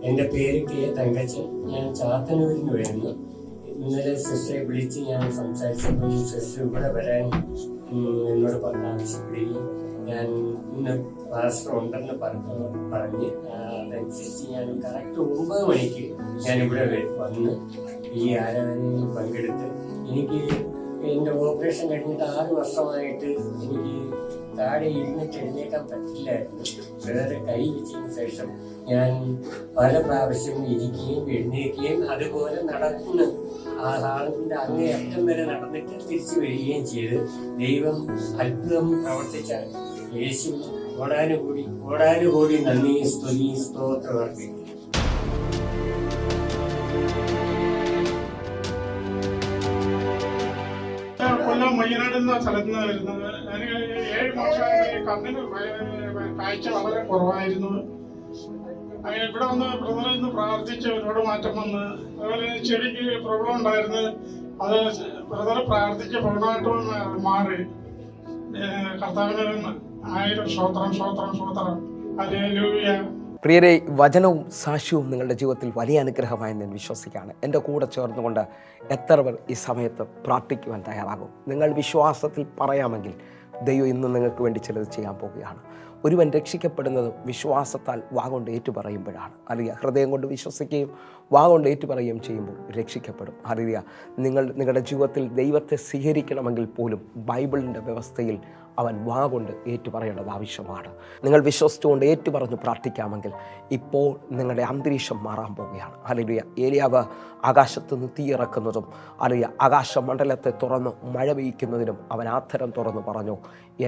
എൻ്റെ പേര് കെ തങ്കച്ചൻ. ഞാൻ ചാത്തന്നൂരിൽ നിന്ന് വരുന്നു. ഇന്നലെ സിസ്റ്ററെ വിളിച്ച് ഞാൻ സംസാരിച്ചപ്പോൾ സിസ്റ്റർ ഇവിടെ വരാൻ എന്നോട് ആവശ്യപ്പെടുകയും ഞാൻ ഇന്ന് പാസ്റ്റർ ഉണ്ടെന്ന് പറഞ്ഞ് അതനുസരിച്ച് ഞാൻ കറക്റ്റ് 9 മണിക്ക് ഞാനിവിടെ വന്ന് ഈ ആരാധനയിൽ പങ്കെടുത്ത് എനിക്ക് എൻ്റെ ഓപ്പറേഷൻ കഴിഞ്ഞിട്ട് 6 വർഷമായിട്ട് എനിക്ക് താഴെ ഇരുന്നിട്ട് എഴുന്നേക്കാൻ പറ്റില്ലായിരുന്നു. വേറെ കൈ വെച്ചതിന് ശേഷം ഞാൻ പല പ്രാവശ്യം ഇരിക്കുകയും എഴുന്നേൽക്കുകയും അതുപോലെ നടന്ന് ആ ഹാളിൻ്റെ അങ്ങേയറ്റം വരെ നടന്നിട്ട് തിരിച്ചു വരികയും ചെയ്ത് ദൈവം അത്ഭുതം പ്രവർത്തിച്ച യേശു ഓടാനുകൂടി നന്ദി സ്തുതി സ്തോത്രം അർപ്പിക്കുന്നു. കൊല്ലം മയ്യനാട് എന്ന സ്ഥലത്ത് നിന്ന് വരുന്നത്. ഞാൻ 7 മാസമായി കണ്ണിന് കാഴ്ച വളരെ കുറവായിരുന്നു. അങ്ങനെ ഇവിടെ വന്ന് ബ്രദറിൽ നിന്ന് പ്രാർത്ഥിച്ച് ഒരുപാട് മാറ്റം വന്ന്. അതുപോലെ ചെടിക്ക് പ്രോബ്ലം ഉണ്ടായിരുന്നു, അത് ബ്രദർ പ്രാർത്ഥിച്ച് പൂർണ്ണമായിട്ടും മാറി. കർത്താവിന് 1000 സ്തോത്രം. ഹല്ലേലൂയ. പ്രിയരെ, വചനവും സാക്ഷ്യവും നിങ്ങളുടെ ജീവിതത്തിൽ വലിയ അനുഗ്രഹമായി ഞാൻ വിശ്വസിക്കുകയാണ്. എൻ്റെ കൂടെ ചേർന്നുകൊണ്ട് എത്ര പേർ ഈ സമയത്ത് പ്രാർത്ഥിക്കുവാൻ തയ്യാറാകും? നിങ്ങൾ വിശ്വാസത്തിൽ പറയാമെങ്കിൽ ദൈവം ഇന്ന് നിങ്ങൾക്ക് വേണ്ടി ചിലത് ചെയ്യാൻ പോവുകയാണ്. ഒരുവൻ രക്ഷിക്കപ്പെടുന്നത് വിശ്വാസത്താൽ വാഗൊണ്ട് ഏറ്റുപറയുമ്പോഴാണ്. അല്ലെങ്കിൽ ഹൃദയം കൊണ്ട് വിശ്വസിക്കുകയും വാഗൊണ്ട് ഏറ്റുപറയുകയും ചെയ്യുമ്പോൾ രക്ഷിക്കപ്പെടും. അറിയുക, നിങ്ങളുടെ ജീവിതത്തിൽ ദൈവത്തെ സ്വീകരിക്കണമെങ്കിൽ പോലും ബൈബിളിൻ്റെ വ്യവസ്ഥയിൽ അവൻ വാ കൊണ്ട് ഏറ്റുപറയേണ്ടത് ആവശ്യമാണ്. നിങ്ങൾ വിശ്വസിച്ചുകൊണ്ട് ഏറ്റുപറഞ്ഞ് പ്രാർത്ഥിക്കാമെങ്കിൽ ഇപ്പോൾ നിങ്ങളുടെ അന്തരീക്ഷം മാറാൻ പോവുകയാണ്. ഹല്ലേലൂയ. ഏലിയാവ് ആകാശത്തുനിന്ന് തീയിറക്കുന്നതും അല്ലെങ്കിൽ ആകാശമണ്ഡലത്തെ തുറന്ന് മഴ പെയ്യ്ക്കുന്നതിനും അവൻ ആധരം തുറന്ന് പറഞ്ഞു,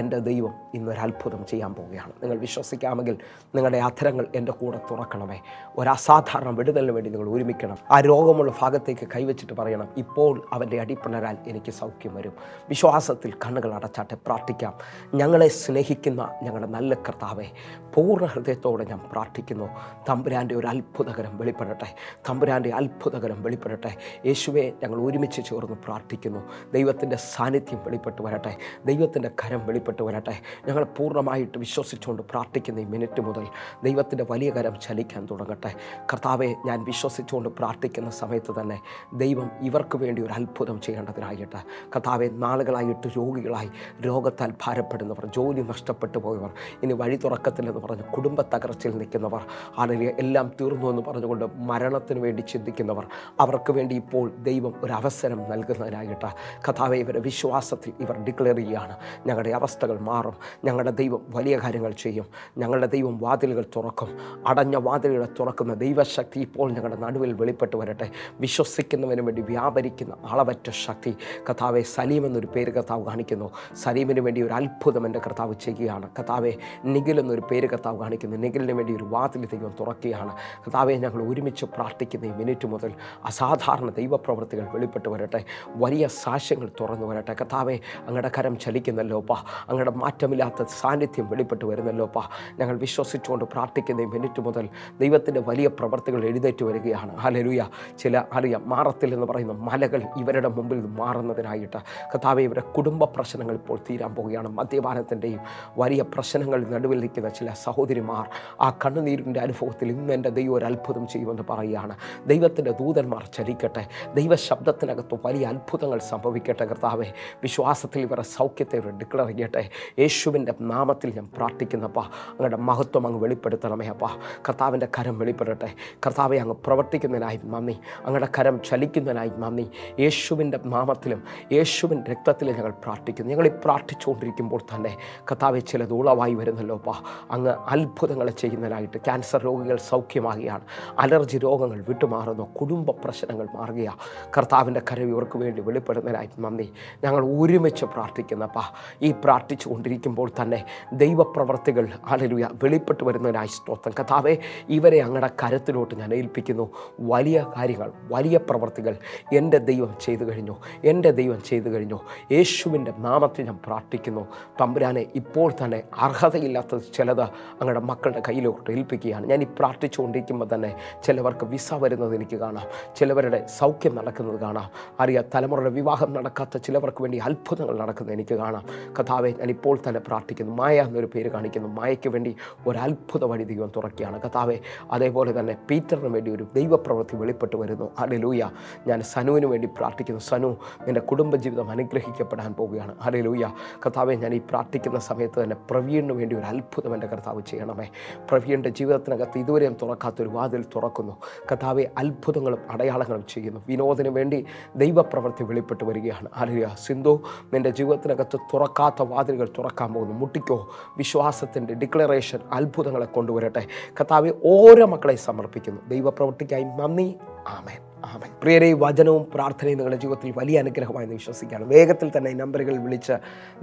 എൻ്റെ ദൈവം ഇന്നൊരത്ഭുതം ചെയ്യാൻ പോവുകയാണ്. നിങ്ങൾ വിശ്വസിക്കാമെങ്കിൽ നിങ്ങളുടെ അധരങ്ങൾ എൻ്റെ കൂടെ തുറക്കണമേ. ഒരസാധാരണ വിടുതലിന് വേണ്ടി നിങ്ങൾ ഒരുമിക്കണം. ആ രോഗമുള്ള ഭാഗത്തേക്ക് കൈവച്ചിട്ട് പറയണം, ഇപ്പോൾ അവൻ്റെ അടിപ്പിണരാൽ എനിക്ക് സൗഖ്യം വരും. വിശ്വാസത്തിൽ കണ്ണുകൾ അടച്ചാട്ടെ. പ്രാർത്ഥിക്കാം. ഞങ്ങളെ സ്നേഹിക്കുന്ന ഞങ്ങളുടെ നല്ല കർത്താവേ, പൂർണ്ണ ഹൃദയത്തോടെ ഞാൻ പ്രാർത്ഥിക്കുന്നു. തമ്പുരാൻ്റെ ഒരു അത്ഭുതകരം വെളിപ്പെടട്ടെ. തമ്പുരാൻ്റെ അത്ഭുതകരം വെളിപ്പെടട്ടെ. യേശുവേ, ഞങ്ങൾ ഒരുമിച്ച് ചേർന്ന് പ്രാർത്ഥിക്കുന്നു. ദൈവത്തിൻ്റെ സാന്നിധ്യം വെളിപ്പെട്ട് വരട്ടെ. ദൈവത്തിൻ്റെ കരം വെളിപ്പെട്ട് വരട്ടെ. ഞങ്ങൾ പൂർണ്ണമായിട്ട് വിശ്വസിച്ചുകൊണ്ട് പ്രാർത്ഥിക്കുന്ന ഈ മിനിറ്റ് മുതൽ ദൈവത്തിൻ്റെ വലിയ കരം ചലിക്കാൻ തുടങ്ങട്ടെ. കർത്താവെ, ഞാൻ വിശ്വസിച്ചുകൊണ്ട് പ്രാർത്ഥിക്കുന്ന സമയത്ത് തന്നെ ദൈവം ഇവർക്ക് വേണ്ടി ഒരു അത്ഭുതം ചെയ്യേണ്ടതിനായിട്ട്. കർത്താവെ, നാളുകളായിട്ട് രോഗികളായി രോഗത്താൽ ഭാരപ്പെടുന്നവർ, ജോലി നഷ്ടപ്പെട്ടു പോയവർ, ഇനി വഴി തുറക്കത്തില്ലെന്ന് പറഞ്ഞ് കുടുംബ തകർച്ചയിൽ നിൽക്കുന്നവർ, അല്ലെങ്കിൽ എല്ലാം തീർന്നു എന്ന് പറഞ്ഞുകൊണ്ട് മരണത്തിന് വേണ്ടി ചിന്തിക്കുന്നവർ, അവർക്ക് വേണ്ടി ഇപ്പോൾ ദൈവം ഒരു അവസരം നൽകുന്നതിനായിട്ട് കർത്താവെ, ഇവരുടെ വിശ്വാസത്തിൽ ഇവർ ഡിക്ലെയർ ചെയ്യുകയാണ്, ഞങ്ങളുടെ അവസ്ഥകൾ മാറും, ഞങ്ങളുടെ ദൈവം വലിയ കാര്യങ്ങൾ ചെയ്യും, ഞങ്ങളുടെ ദൈവം വാതിലുകൾ തുറക്കും, അടഞ്ഞ വാതിലുകളെ തുറക്കുന്ന ദൈവശക്തി ഇപ്പോൾ ഞങ്ങളുടെ നടുവിൽ വെളിപ്പെട്ട് വരട്ടെ. വിശ്വസിക്കുന്നതിന് വേണ്ടി വ്യാപരിക്കുന്ന അളവറ്റ ശക്തി കർത്താവെ, സലീം എന്നൊരു പേര് കർത്താവ് കാണിക്കുന്നു. സലീമിന് വേണ്ടി ഒരു അത്ഭുതം എൻ്റെ കർത്താവ് ചെയ്യുകയാണ്. കർത്താവെ, നിഖിൽ എന്നൊരു പേര് കർത്താവ് കാണിക്കുന്നു. നിഖിലിന് വേണ്ടി ഒരു വാതിൽ ദൈവം തുറക്കുകയാണ്. കർത്താവെ, ഞങ്ങൾ ഒരുമിച്ച് പ്രാർത്ഥിക്കുന്ന ഈ മിനിറ്റ് മുതൽ അസാധാരണ ദൈവപ്രവൃത്തികൾ വെളിപ്പെട്ട് വരട്ടെ. വലിയ സാക്ഷ്യങ്ങൾ തുറന്നു വരട്ടെ. കർത്താവെ, അങ്ങയുടെ കരം ചലിക്കുന്നല്ലോപ്പാ, അങ്ങയുടെ മാറ്റമില്ലാത്ത സാന്നിധ്യം വെളിപ്പെട്ട് വരുന്നല്ലോപ്പാ. ഞങ്ങൾ വിശ്വസിച്ചുകൊണ്ട് പ്രാർത്ഥിക്കുന്ന ഈ മിനിറ്റ് മുതൽ ദൈവത്തിൻ്റെ വലിയ പ്രവൃത്തികൾ എഴുന്നേറ്റ് വരികയാണ്. ഹല്ലേലൂയ. ചില മാറത്തിൽ എന്ന് പറയുന്ന മലകൾ ഇവരുടെ മുമ്പിൽ മാറുന്നതിനായിട്ട് കർത്താവെ, ഇവരുടെ കുടുംബ പ്രശ്നങ്ങൾ ഇപ്പോൾ തീരാൻ പോവുകയാണ്. മദ്യപാനത്തിൻ്റെയും വലിയ പ്രശ്നങ്ങൾ നടുവിൽ നിൽക്കുന്ന ചില സഹോദരിമാർ ആ കണ്ണുനീരിൻ്റെ അനുഭവത്തിൽ ഇന്ന് എൻ്റെ ദൈവം ഒരു അത്ഭുതം ചെയ്യുമെന്ന് പറയുകയാണ്. ദൈവത്തിൻ്റെ ദൂതന്മാർ ചലിക്കട്ടെ. ദൈവശബ്ദത്തിനകത്ത് വലിയ അത്ഭുതങ്ങൾ സംഭവിക്കട്ടെ. കർത്താവെ, വിശ്വാസത്തിൽ ഇവരുടെ സൗഖ്യത്തെ ഇവർ ഡിക്ലെയർ ചെയ്യട്ടെ. യേശുവിൻ്റെ നാമത്തിൽ ഞാൻ പ്രാർത്ഥിക്കുന്നപ്പാ, അങ്ങയുടെ മഹത്വം അങ്ങ് വെളിപ്പെടുത്തണമേ അപ്പാ. കർത്താവിൻ്റെ കരം വെളിപ്പെടട്ടെ. കർത്താവെ, അങ്ങ് പ്രവർത്തിക്കുന്നതിനായി നന്ദി. അങ്ങയുടെ കരം ചലിക്കുന്നതിനായി നന്ദി. യേശുവിൻ്റെ നാമത്തിലും യേശുവിൻ്റെ രക്തത്തിലും ഞങ്ങൾ പ്രാർത്ഥിക്കുന്നു. ഞങ്ങൾ ഈ പ്രാർത്ഥിച്ചുകൊണ്ടിരിക്കുമ്പോൾ തന്നെ കർത്താവെ, ചിലത് ഉളവായി വരുന്നല്ലോപ്പാ. അങ്ങ് അത്ഭുതങ്ങളെ ചെയ്യുന്നതിനായിട്ട് ക്യാൻസർ രോഗികൾ സൗഖ്യമാകുകയാണ്. അലർജി രോഗങ്ങൾ വിട്ടുമാറുന്നു. കുടുംബ പ്രശ്നങ്ങൾ മാറുകയാണ്. കർത്താവിൻ്റെ കരം ഇവർക്ക് വേണ്ടി വെളിപ്പെടുന്നതിനായി നന്ദി. ഞങ്ങൾ ഒരുമിച്ച് പ്രാർത്ഥിക്കുന്നപ്പാ. ഈ പ്രാർത്ഥിച്ചു കൊണ്ടിരിക്കുമ്പോൾ തന്നെ ദൈവപ്രവർത്തികൾ ഹല്ലേലൂയ വെളിപ്പെട്ട് വരുന്നതിനായി സ്തോത്രം. കർത്താവെ, ഇവരെ അങ്ങയുടെ കരത്തിലോട്ട് ഞാൻ ഏൽപ്പിക്കുന്നു. വലിയ കാര്യങ്ങൾ, വലിയ പ്രവർത്തികൾ എൻ്റെ ദൈവം ചെയ്തു കഴിഞ്ഞു. എൻ്റെ ദൈവം ചെയ്തു കഴിഞ്ഞു. യേശുവിൻ്റെ നാമത്തിൽ ഞാൻ പ്രാർത്ഥിക്കുന്നു. തമ്പുരാനെ, ഇപ്പോൾ തന്നെ അർഹതയില്ലാത്തത് ചിലത് അങ്ങയുടെ മക്കളുടെ കയ്യിലോട്ട് ഏൽപ്പിക്കുകയാണ്. ഞാൻ ഈ പ്രാർത്ഥിച്ചുകൊണ്ടിരിക്കുമ്പോൾ തന്നെ ചിലവർക്ക് വിസ വരുന്നത് എനിക്ക് കാണാം. ചിലവരുടെ സൗഖ്യം നടക്കുന്നത് കാണാം. അറിയാം, തലമുറയുടെ വിവാഹം നടക്കാത്ത ചിലവർക്ക് വേണ്ടി അത്ഭുതങ്ങൾ നടക്കുന്നത് എനിക്ക് കാണാം. കർത്താവെ, ഞാൻ ഇപ്പോൾ തന്നെ പ്രാർത്ഥിക്കുന്നു. മായ എന്നൊരു പേര് കാണിക്കുന്നു. മായയ്ക്ക് വേണ്ടി ഒരു അത്ഭുത വഴി ദൈവം തുറക്കുകയാണ്. കർത്താവെ, അതേപോലെ തന്നെ പീറ്ററിന് വേണ്ടി ഒരു ദൈവപ്രവൃത്തി വെളിപ്പെട്ട് വരുന്നു. ഹല്ലേലൂയ. ഞാൻ സനുവിന് വേണ്ടി പ്രാർത്ഥിക്കുന്നു. സനു, നിൻ്റെ കുടുംബജീവിതം അനുഗ്രഹിക്കപ്പെടാൻ പോവുകയാണ്. ഹല്ലേലൂയ. കർത്താവെ, ഞാൻ ഈ പ്രാർത്ഥിക്കുന്ന സമയത്ത് തന്നെ പ്രവീണിന് വേണ്ടി ഒരു അത്ഭുതം എൻ്റെ കർത്താവ് ചെയ്യണമേ. പ്രവീണിൻ്റെ ജീവിതത്തിനകത്ത് ഇതുവരെയും തുറക്കാത്തൊരു വാതിൽ തുറക്കുന്നു. കർത്താവെ, അത്ഭുതങ്ങളും അടയാളങ്ങളും ചെയ്യുന്നു. വിനോദിന് വേണ്ടി ദൈവപ്രവൃത്തി വെളിപ്പെട്ട് വരികയാണ്. ഹല്ലേലൂയ. സിന്ധു, നിൻ്റെ ജീവിതത്തിനകത്ത് തുറക്കാത്ത വാതിലുകൾ തുറക്കാൻ പോകുന്നു. മുട്ടിക്കോ. വിശ്വാസത്തിൻ്റെ ഡിക്ലറേഷൻ അത്ഭുതങ്ങളെ കൊണ്ടുവരട്ടെ. കർത്താവെ, ഓരോ മക്കളെ സമർപ്പിക്കുന്നു. ദൈവപ്രവൃത്തിക്കായി നന്ദി. ആമേൻ. ആമേൻ. പ്രിയരെ, വചനവും പ്രാർത്ഥനയും നിങ്ങളുടെ ജീവിതത്തിൽ വലിയ അനുഗ്രഹമായി വിശ്വസിക്കുകയാണ്. വേഗത്തിൽ തന്നെ ഈ നമ്പറുകളിൽ വിളിച്ച്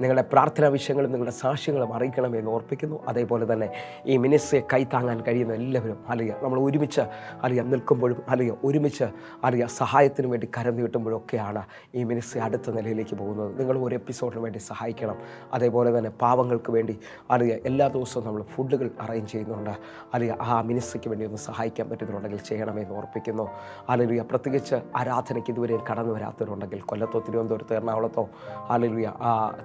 നിങ്ങളുടെ പ്രാർത്ഥനാ വിഷയങ്ങളും നിങ്ങളുടെ സാക്ഷ്യങ്ങളും അറിയിക്കണമെന്ന് ഓർപ്പിക്കുന്നു. അതേപോലെ തന്നെ ഈ മിനിസ്ട്രിയെ കൈത്താങ്ങാൻ കഴിയുന്ന എല്ലാവരും നമ്മൾ ഒരുമിച്ച് നിൽക്കുമ്പോഴും ഒരുമിച്ച് സഹായത്തിന് വേണ്ടി കരം നീട്ടുമ്പോഴൊക്കെയാണ് ഈ മിനിസ്ട്രി അടുത്ത നിലയിലേക്ക് പോകുന്നത്. നിങ്ങൾ ഒരു എപ്പിസോഡിന് വേണ്ടി സഹായിക്കണം. അതേപോലെ തന്നെ പാവങ്ങൾക്ക് വേണ്ടി എല്ലാ ദിവസവും നമ്മൾ ഫുഡുകൾ അറേഞ്ച് ചെയ്യുന്നുണ്ട്. ആ മിനിസ്ട്രിക്ക് വേണ്ടി ഒന്ന് സഹായിക്കാൻ പറ്റുന്നുണ്ടെങ്കിൽ ചെയ്യണമെന്ന് ഓർപ്പിക്കുന്നു. ഹല്ലേലൂയ. പ്രത്യേകിച്ച് ആരാധനയ്ക്ക് ഇതുവരെ കടന്നു വരാത്തവരുണ്ടെങ്കിൽ കൊല്ലത്തോ തിരുവനന്തപുരത്തോ എറണാകുളത്തോ ഹല്ലേലൂയ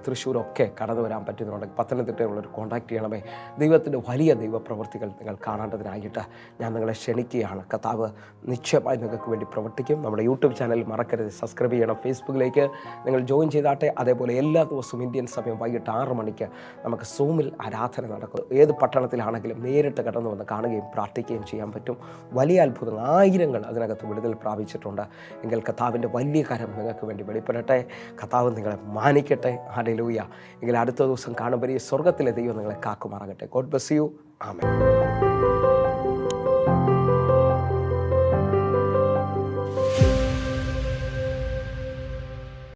തൃശ്ശൂരൊക്കെ കടന്നു വരാൻ പറ്റുന്നുണ്ടെങ്കിൽ പത്തനംതിട്ടയുള്ളവർ കോൺടാക്ട് ചെയ്യണമേ. ദൈവത്തിൻ്റെ വലിയ ദൈവപ്രവൃത്തികൾ നിങ്ങൾ കാണേണ്ടതിനായിട്ട് ഞാൻ നിങ്ങളെ ക്ഷണിക്കുകയാണ്. കർത്താവ് നിശ്ചയമായി നിങ്ങൾക്ക് വേണ്ടി പ്രവർത്തിക്കും. നമ്മുടെ യൂട്യൂബ് ചാനൽ മറക്കരുത്, സബ്സ്ക്രൈബ് ചെയ്യണം. ഫേസ്ബുക്കിലേക്ക് നിങ്ങൾ ജോയിൻ ചെയ്താട്ടെ. അതേപോലെ എല്ലാ ദിവസവും ഇന്ത്യൻ സമയം വൈകിട്ട് 6 മണിക്ക് നമുക്ക് സൂമിൽ ആരാധന നടക്കും. ഏത് പട്ടണത്തിലാണെങ്കിലും നേരിട്ട് കടന്നു വന്ന് കാണുകയും പ്രാർത്ഥിക്കുകയും ചെയ്യാൻ പറ്റും. വലിയ അത്ഭുതങ്ങൾ, ആയിരങ്ങൾ അതിനകത്ത് വിടുതൽ പ്രാപിച്ചിട്ടുണ്ട് എങ്കിൽ കർത്താവിൻ്റെ വലിയ കരം നിങ്ങൾക്ക് വേണ്ടി വെളിപ്പെടട്ടെ. കർത്താവ് നിങ്ങളെ മാനിക്കട്ടെ. ഹല്ലേലൂയ. എങ്കിൽ അടുത്ത ദിവസം കാണുമ്പോൾ ഈ സ്വർഗ്ഗത്തിലെ ദൈവം നിങ്ങളെ കാക്കുമാറാകട്ടെ. God bless you. ആമേൻ.